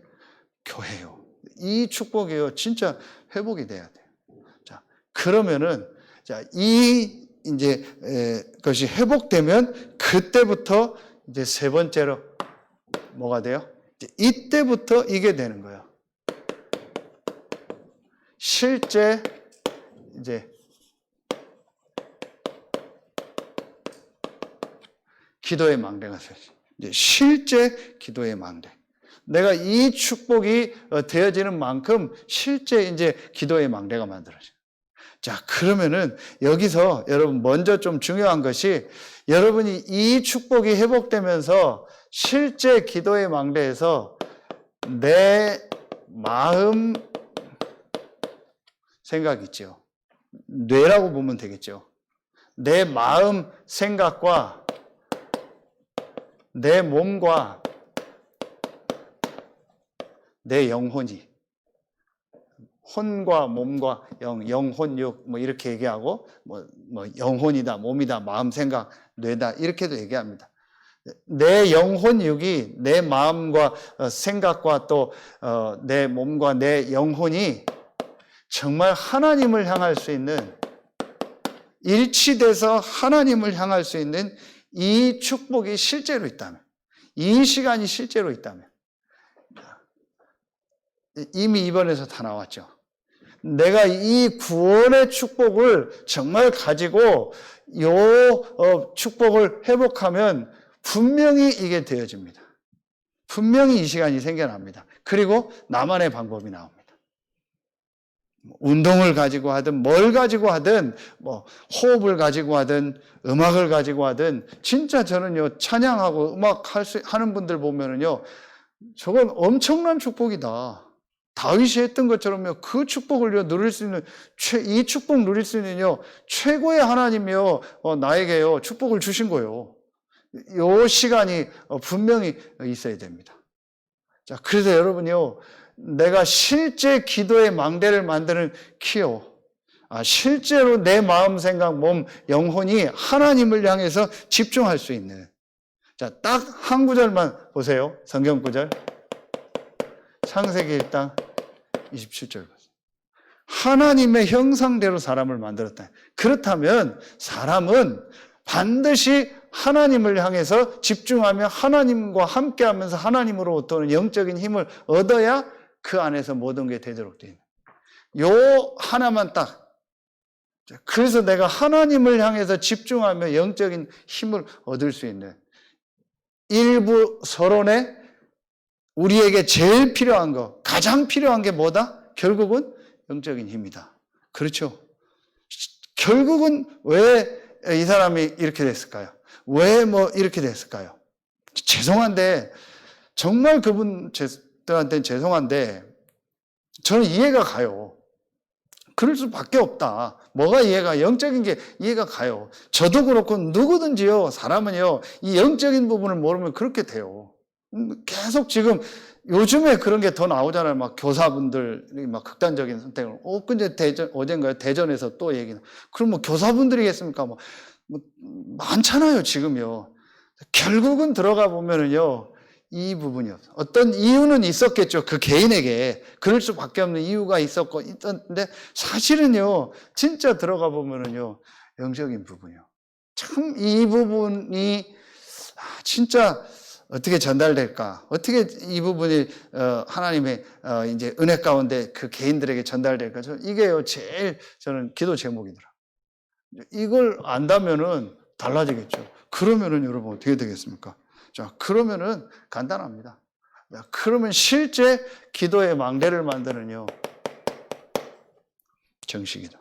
교회예요. 이 축복이요 진짜 회복이 돼야 돼요. 자 그러면은 이 이제 것이 회복되면 그때부터 이제 세 번째로 뭐가 돼요? 이때부터 이게 되는 거예요. 실제 이제 기도의 망대가 되죠. 실제 기도의 망대. 내가 이 축복이 되어지는 만큼 실제 이제 기도의 망대가 만들어져요. 자, 그러면은 여기서 여러분 먼저 좀 중요한 것이 여러분이 이 축복이 회복되면서 실제 기도의 망대에서 내 마음 생각 있죠. 뇌라고 보면 되겠죠. 내 마음 생각과 내 몸과 내 영혼이 혼과 몸과 영혼육 뭐 이렇게 얘기하고 뭐 영혼이다, 몸이다, 마음, 생각, 뇌다 이렇게도 얘기합니다. 내 영혼육이 내 마음과 생각과 또 내 몸과 내 영혼이 정말 하나님을 향할 수 있는 일치돼서 하나님을 향할 수 있는 이 축복이 실제로 있다면, 이 시간이 실제로 있다면, 이미 이번에서 다 나왔죠. 내가 이 구원의 축복을 정말 가지고 요 축복을 회복하면 분명히 이게 되어집니다. 분명히 이 시간이 생겨납니다. 그리고 나만의 방법이 나옵니다. 운동을 가지고 하든 뭘 가지고 하든 뭐 호흡을 가지고 하든 음악을 가지고 하든 진짜 저는요 찬양하고 음악 하는 분들 보면은요 저건 엄청난 축복이다. 다윗이 했던 것처럼요 그 축복을 누릴 수 있는 이 축복 누릴 수 있는요 최고의 하나님이요 나에게요 축복을 주신 거예요. 요 시간이 분명히 있어야 됩니다. 자 그래서 여러분요 내가 실제 기도의 망대를 만드는 키요. 실제로 내 마음, 생각, 몸, 영혼이 하나님을 향해서 집중할 수 있는. 자, 딱 한 구절만 보세요. 성경 구절. 창세기 1장 27절. 하나님의 형상대로 사람을 만들었다. 그렇다면 사람은 반드시 하나님을 향해서 집중하며 하나님과 함께하면서 하나님으로부터 오는 영적인 힘을 얻어야 그 안에서 모든 게 되도록 되는 요 하나만 딱. 그래서 내가 하나님을 향해서 집중하며 영적인 힘을 얻을 수 있는 일부 서론에 우리에게 제일 필요한 거, 가장 필요한 게 뭐다? 결국은 영적인 힘이다. 그렇죠? 결국은 왜 이 사람이 이렇게 됐을까요? 왜 뭐 이렇게 됐을까요? 죄송한데 정말 그분들한테는 죄송한데 저는 이해가 가요. 그럴 수밖에 없다. 뭐가 이해가, 영적인 게 이해가 가요. 저도 그렇고 누구든지요, 사람은요, 이 영적인 부분을 모르면 그렇게 돼요. 계속 지금 요즘에 그런 게 더 나오잖아요. 막 교사분들이 막 극단적인 선택을. 어젠가요? 대전에서 또 얘기는. 그럼 뭐 교사분들이겠습니까? 뭐 많잖아요, 지금요. 결국은 들어가 보면은요, 이 부분이요. 어떤 이유는 있었겠죠. 그 개인에게. 그럴 수밖에 없는 이유가 있었는데, 사실은요, 진짜 들어가 보면은요, 영적인 부분이요. 참 이 부분이, 진짜 어떻게 전달될까? 어떻게 이 부분이, 하나님의, 이제 은혜 가운데 그 개인들에게 전달될까? 이게요, 제일 저는 기도 제목이더라. 이걸 안다면은 달라지겠죠. 그러면은 여러분 어떻게 되겠습니까? 자, 그러면은 간단합니다. 자, 그러면 실제 기도의 망대를 만드는요, 정식이다.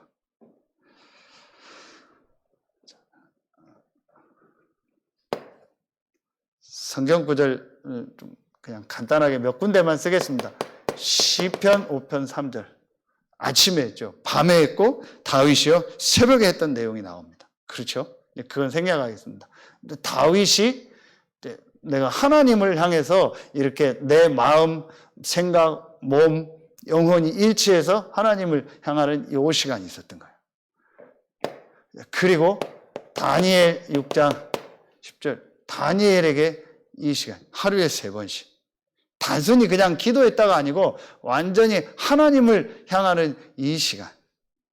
성경 구절 좀 그냥 간단하게 몇 군데만 쓰겠습니다. 시편 5편 3절. 아침에 했죠. 밤에 했고 다윗이요 새벽에 했던 내용이 나옵니다. 그렇죠? 그건 생략하겠습니다. 다윗이 내가 하나님을 향해서 이렇게 내 마음, 생각, 몸, 영혼이 일치해서 하나님을 향하는 이 시간이 있었던 거예요. 그리고 다니엘 6장 10절 다니엘에게 이 시간 하루에 3번씩 단순히 그냥 기도했다가 아니고 완전히 하나님을 향하는 이 시간,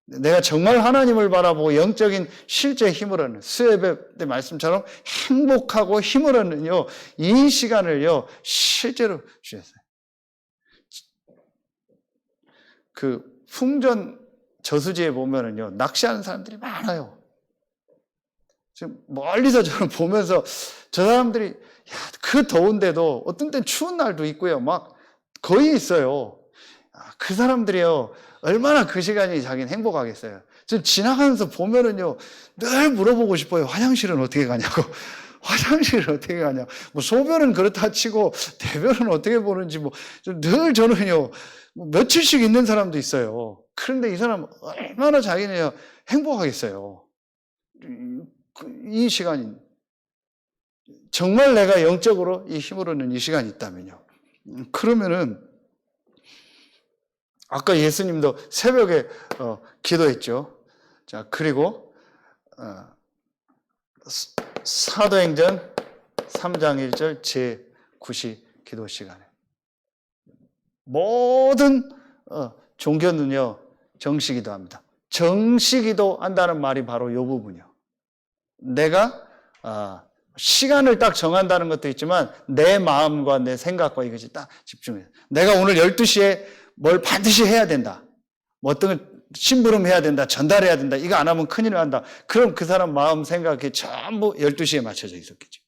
내가 정말 하나님을 바라보고 영적인 실제 힘을 얻는 수요예배 때 말씀처럼 행복하고 힘을 얻는요 이 시간을요 실제로 주셨어요. 그 풍전 저수지에 보면은요 낚시하는 사람들이 많아요. 지금 멀리서 저를 보면서 저 사람들이 그 더운데도 어떤 땐 추운 날도 있고요. 막 거의 있어요. 그 사람들이요. 얼마나 그 시간이 자기는 행복하겠어요. 지금 지나가면서 보면은요. 늘 물어보고 싶어요. 화장실은 어떻게 가냐고. 화장실은 어떻게 가냐. 뭐 소변은 그렇다 치고 대변은 어떻게 보는지 뭐 늘 저는요. 며칠씩 있는 사람도 있어요. 그런데 이 사람 얼마나 자기는 행복하겠어요. 이 시간이 정말 내가 영적으로 이 힘을 얻는 이 시간이 있다면요. 그러면은 아까 예수님도 새벽에 기도했죠. 자, 그리고 사도행전 3장 1절 제9시 기도 시간에 모든 종교는요 정시기도 합니다. 정시기도 한다는 말이 바로 이 부분이요. 내가 시간을 딱 정한다는 것도 있지만 내 마음과 내 생각과 이것이 딱 집중해요. 내가 오늘 12시에 뭘 반드시 해야 된다. 뭐 어떤 심부름해야 된다. 전달해야 된다. 이거 안 하면 큰일 난다. 그럼 그 사람 마음 생각이 전부 12시에 맞춰져 있었겠죠.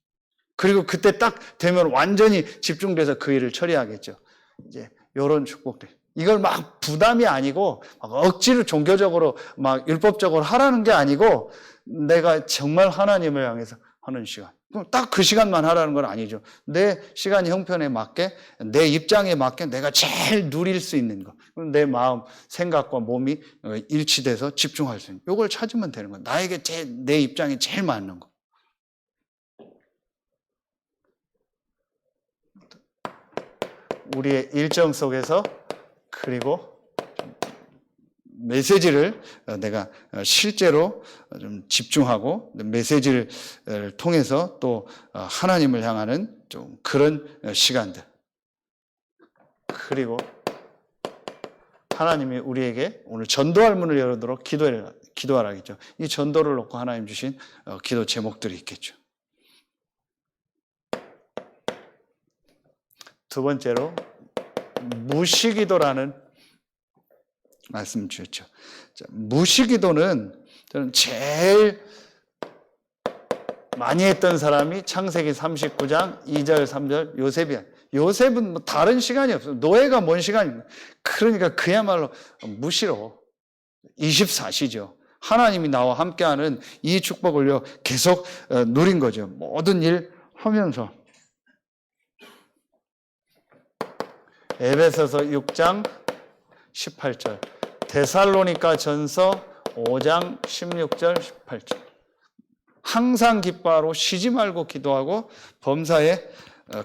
그리고 그때 딱 되면 완전히 집중돼서 그 일을 처리하겠죠. 이제 이런 축복들. 이걸 막 부담이 아니고 막 억지로 종교적으로 막 율법적으로 하라는 게 아니고 내가 정말 하나님을 향해서 하는 시간. 딱 그 시간만 하라는 건 아니죠. 내 시간 형편에 맞게, 내 입장에 맞게 내가 제일 누릴 수 있는 거. 내 마음, 생각과 몸이 일치돼서 집중할 수 있는 거. 이걸 찾으면 되는 거예요. 나에게 내 입장에 제일 맞는 거. 우리의 일정 속에서 그리고 메시지를 내가 실제로 좀 집중하고 메시지를 통해서 또 하나님을 향하는 좀 그런 시간들. 그리고 하나님이 우리에게 오늘 전도할 문을 열도록 기도하라겠죠. 이 전도를 놓고 하나님 주신 기도 제목들이 있겠죠. 두 번째로 무시기도라는 말씀 주셨죠. 자, 무시기도는 저는 제일 많이 했던 사람이 창세기 39장 2절 3절 요셉이야. 요셉은 뭐 다른 시간이 없어요. 노예가 뭔 시간입니까? 그러니까 그야말로 무시로 24시죠. 하나님이 나와 함께하는 이 축복을요 계속 누린 거죠. 모든 일 하면서. 에베소서 6장 18절 데살로니가 전서 5장 16절 18절. 항상 기뻐하고 쉬지 말고 기도하고 범사에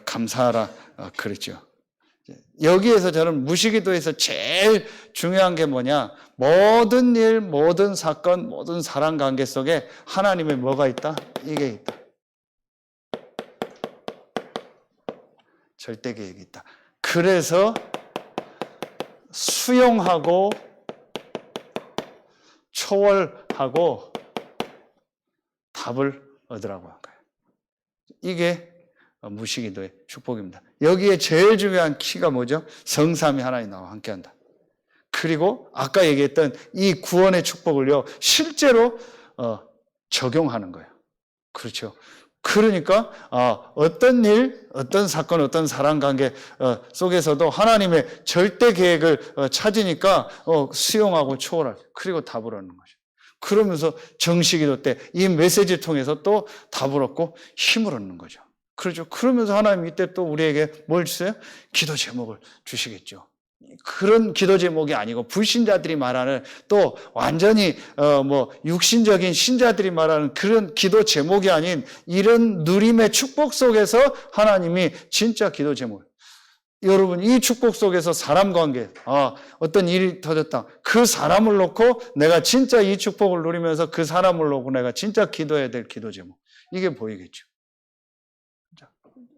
감사하라 그랬죠. 여기에서 저는 무시기도에서 제일 중요한 게 뭐냐? 모든 일, 모든 사건, 모든 사람 관계 속에 하나님의 뭐가 있다? 이게 있다. 절대 계획이 있다. 그래서 수용하고 초월하고 답을 얻으라고 한 거예요. 이게 무시기도의 축복입니다. 여기에 제일 중요한 키가 뭐죠? 성삼위 하나님 나와 함께한다. 그리고 아까 얘기했던 이 구원의 축복을요, 실제로 적용하는 거예요. 그렇죠. 그러니까 어떤 일, 어떤 사건, 어떤 사람 관계 속에서도 하나님의 절대 계획을 찾으니까 수용하고 초월하죠. 그리고 답을 얻는 거죠. 그러면서 정시기도 때 이 메시지를 통해서 또 답을 얻고 힘을 얻는 거죠. 그렇죠. 그러면서 하나님 이때 또 우리에게 뭘 주세요? 기도 제목을 주시겠죠. 그런 기도 제목이 아니고 불신자들이 말하는 또 완전히 육신적인 신자들이 말하는 그런 기도 제목이 아닌 이런 누림의 축복 속에서 하나님이 진짜 기도 제목. 여러분 이 축복 속에서 사람 관계 어떤 일이 터졌다. 그 사람을 놓고 내가 진짜 이 축복을 누리면서 그 사람을 놓고 내가 진짜 기도해야 될 기도 제목. 이게 보이겠죠.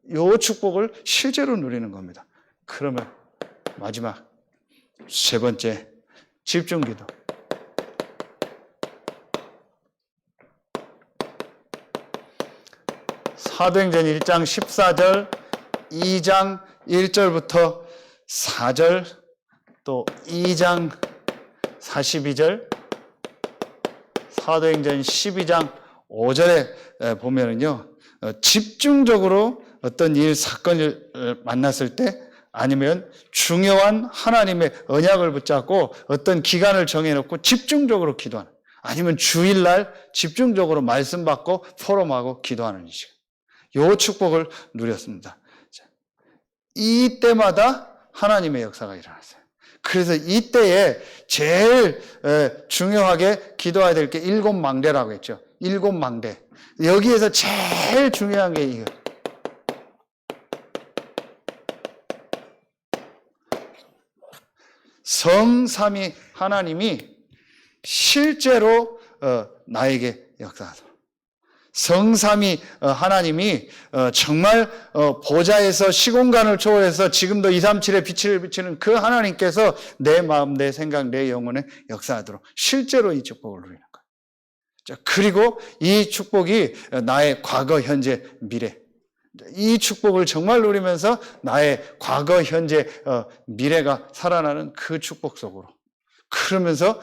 이 축복을 실제로 누리는 겁니다. 그러면 마지막 세 번째 집중기도. 사도행전 1장 14절, 2장 1절부터 4절, 또 2장 42절, 사도행전 12장 5절에 보면은요, 집중적으로 어떤 일, 사건을 만났을 때 아니면 중요한 하나님의 언약을 붙잡고 어떤 기간을 정해놓고 집중적으로 기도하는, 아니면 주일날 집중적으로 말씀 받고 포럼하고 기도하는 시간. 요 축복을 누렸습니다. 이때마다 하나님의 역사가 일어났어요. 그래서 이때에 제일 중요하게 기도해야 될 게 7망대라고 했죠. 7망대. 여기에서 제일 중요한 게 이거. 성삼위 하나님이 실제로 나에게 역사하다. 성삼위 하나님이 정말 보좌에서 시공간을 초월해서 지금도 237의 빛을 비치는 그 하나님께서 내 마음, 내 생각, 내 영혼에 역사하도록 실제로 이 축복을 누리는 거예요. 그리고 이 축복이 나의 과거, 현재, 미래, 이 축복을 정말 누리면서 나의 과거, 현재, 미래가 살아나는 그 축복 속으로. 그러면서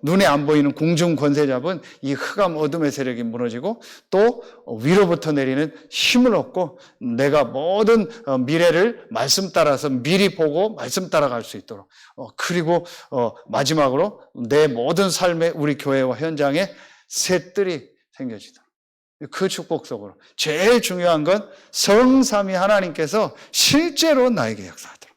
눈에 안 보이는 공중 권세 잡은 이 흑암 어둠의 세력이 무너지고 또 위로부터 내리는 힘을 얻고 내가 모든 미래를 말씀 따라서 미리 보고 말씀 따라갈 수 있도록, 그리고 마지막으로 내 모든 삶의 우리 교회와 현장에 새 뜰이 생겨지도록. 그 축복 속으로. 제일 중요한 건 성삼위 하나님께서 실제로 나에게 역사하도록.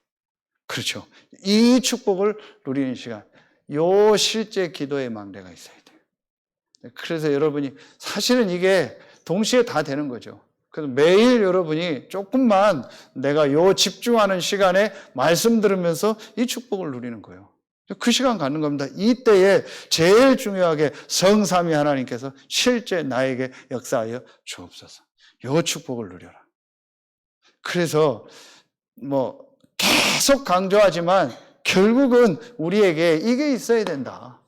그렇죠. 이 축복을 누리는 시간, 요 실제 기도의 망대가 있어야 돼요. 그래서 여러분이 사실은 이게 동시에 다 되는 거죠. 그래서 매일 여러분이 조금만 내가 요 집중하는 시간에 말씀 들으면서 이 축복을 누리는 거예요. 그 시간 갖는 겁니다. 이때에 제일 중요하게 성삼위 하나님께서 실제 나에게 역사하여 주옵소서. 요 축복을 누려라. 그래서 계속 강조하지만 결국은 우리에게 이게 있어야 된다.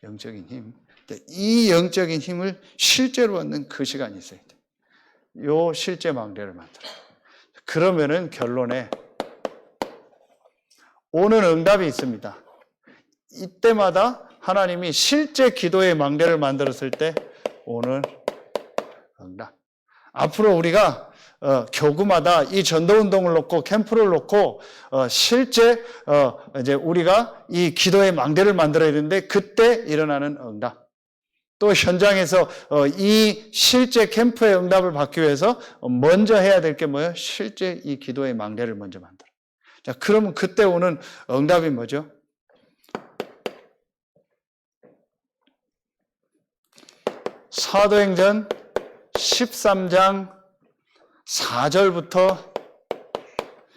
영적인 힘. 이 영적인 힘을 실제로 얻는 그 시간이 있어야 돼. 요 실제 망대를 만들어. 그러면은 결론에 오는 응답이 있습니다. 이때마다 하나님이 실제 기도의 망대를 만들었을 때 오는 응답. 앞으로 우리가 교구마다 이 전도운동을 놓고 캠프를 놓고 실제 이제 우리가 이 기도의 망대를 만들어야 되는데 그때 일어나는 응답. 또 현장에서 이 실제 캠프의 응답을 받기 위해서 먼저 해야 될 게 뭐예요? 실제 이 기도의 망대를 먼저 만들어. 자, 그러면 그때 오는 응답이 뭐죠? 사도행전 13장 4절부터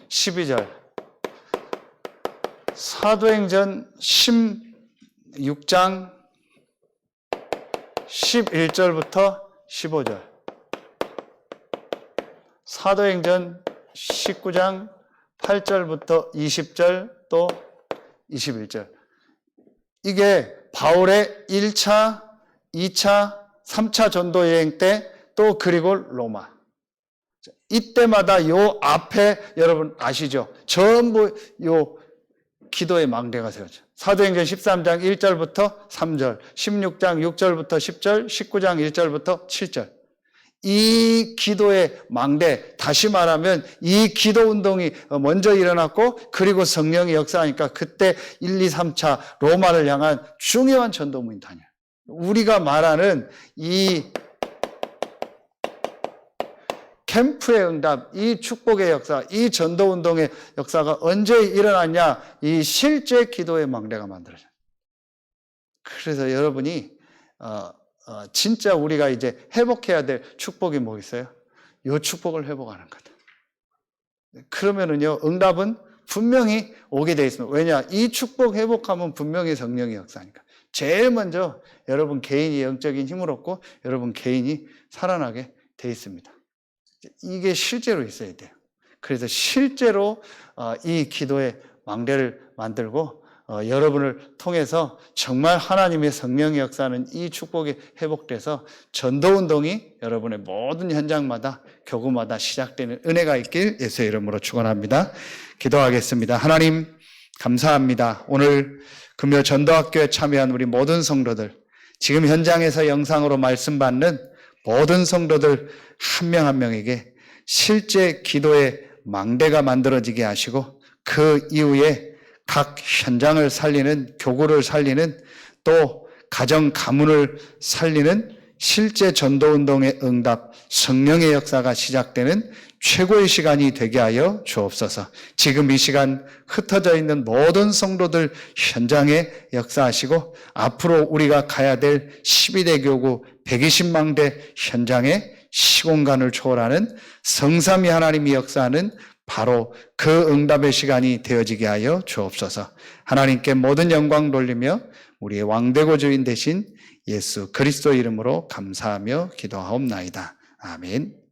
12절, 사도행전 16장 11절부터 15절, 사도행전 19장 8절부터 20절 또 21절. 이게 바울의 1차, 2차, 3차 전도 여행 때 또 그리고 로마. 이때마다 요 앞에 여러분 아시죠? 전부 요 기도의 망대가 세워져. 사도행전 13장 1절부터 3절, 16장 6절부터 10절, 19장 1절부터 7절. 이 기도의 망대, 다시 말하면 이 기도 운동이 먼저 일어났고 그리고 성령이 역사하니까 그때 1, 2, 3차 로마를 향한 중요한 전도문이 다녀요. 우리가 말하는 이 캠프의 응답, 이 축복의 역사, 이 전도운동의 역사가 언제 일어났냐? 이 실제 기도의 망대가 만들어져요. 그래서 여러분이 진짜 우리가 이제 회복해야 될 축복이 뭐 있어요? 이 축복을 회복하는 거다. 그러면은요, 응답은 분명히 오게 돼 있습니다. 왜냐? 이 축복 회복하면 분명히 성령의 역사니까. 제일 먼저 여러분 개인이 영적인 힘을 얻고 여러분 개인이 살아나게 돼 있습니다. 이게 실제로 있어야 돼요. 그래서 실제로 이 기도의 망대를 만들고 여러분을 통해서 정말 하나님의 성령의 역사는 이 축복이 회복돼서 전도운동이 여러분의 모든 현장마다 교구마다 시작되는 은혜가 있길 예수의 이름으로 축원합니다. 기도하겠습니다. 하나님 감사합니다. 오늘 금요 전도학교에 참여한 우리 모든 성도들, 지금 현장에서 영상으로 말씀 받는 모든 성도들 한 명 한 명에게 실제 기도의 망대가 만들어지게 하시고 그 이후에 각 현장을 살리는, 교구를 살리는, 또 가정 가문을 살리는 실제 전도운동의 응답, 성령의 역사가 시작되는 최고의 시간이 되게 하여 주옵소서. 지금 이 시간 흩어져 있는 모든 성도들 현장에 역사하시고 앞으로 우리가 가야 될 12대 교구 120망대 현장에 시공간을 초월하는 성삼위 하나님이 역사하는 바로 그 응답의 시간이 되어지게 하여 주옵소서. 하나님께 모든 영광 돌리며 우리의 왕되고 주인 되신 예수 그리스도 이름으로 감사하며 기도하옵나이다. 아멘.